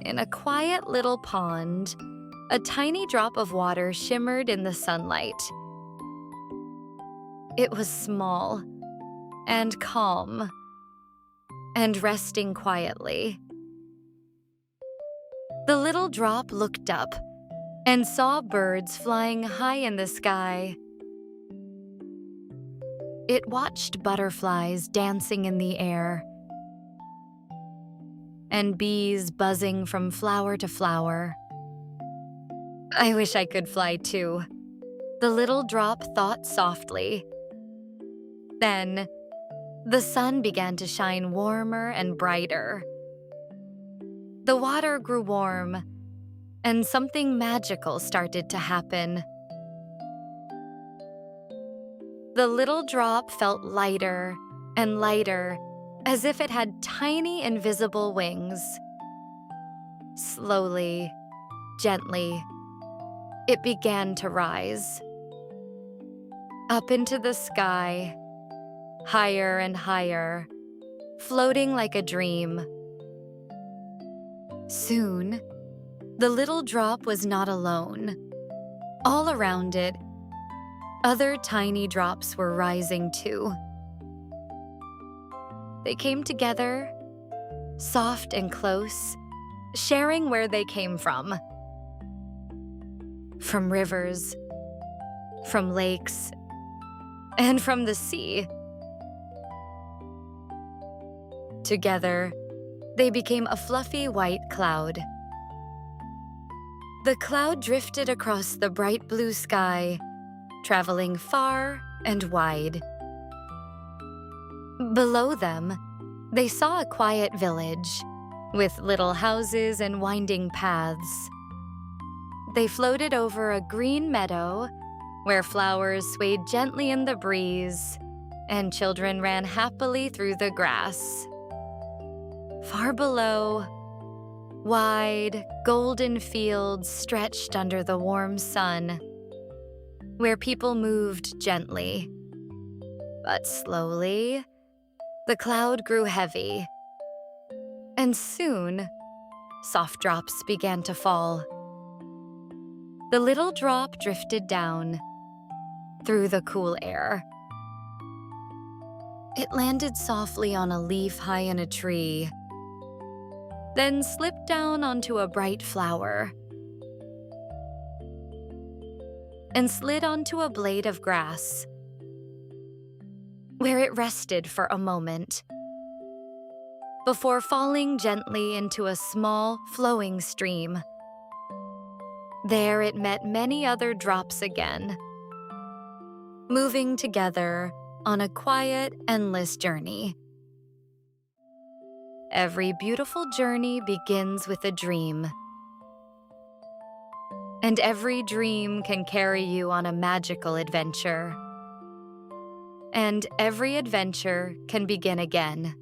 In a quiet little pond, a tiny drop of water shimmered in the sunlight. It was small and calm and resting quietly. The little drop looked up and saw birds flying high in the sky. It watched butterflies dancing in the air and bees buzzing from flower to flower. I wish I could fly too, the little drop thought softly. Then, the sun began to shine warmer and brighter. The water grew warm, and something magical started to happen. The little drop felt lighter and lighter, as if it had tiny invisible wings. Slowly, gently, it began to rise. Up into the sky, higher and higher, floating like a dream. Soon, the little drop was not alone. All around it, other tiny drops were rising too. They came together, soft and close, sharing where they came from. From rivers, from lakes, and from the sea. Together, they became a fluffy white cloud. The cloud drifted across the bright blue sky, traveling far and wide. Below them, they saw a quiet village, with little houses and winding paths. They floated over a green meadow, where flowers swayed gently in the breeze, and children ran happily through the grass. Far below, wide, golden fields stretched under the warm sun, where people moved gently. But slowly, the cloud grew heavy, and soon, soft drops began to fall. The little drop drifted down through the cool air. It landed softly on a leaf high in a tree, then slipped down onto a bright flower and slid onto a blade of grass, where it rested for a moment before falling gently into a small, flowing stream. There it met many other drops again, moving together on a quiet, endless journey. Every beautiful journey begins with a dream, and every dream can carry you on a magical adventure. And every adventure can begin again.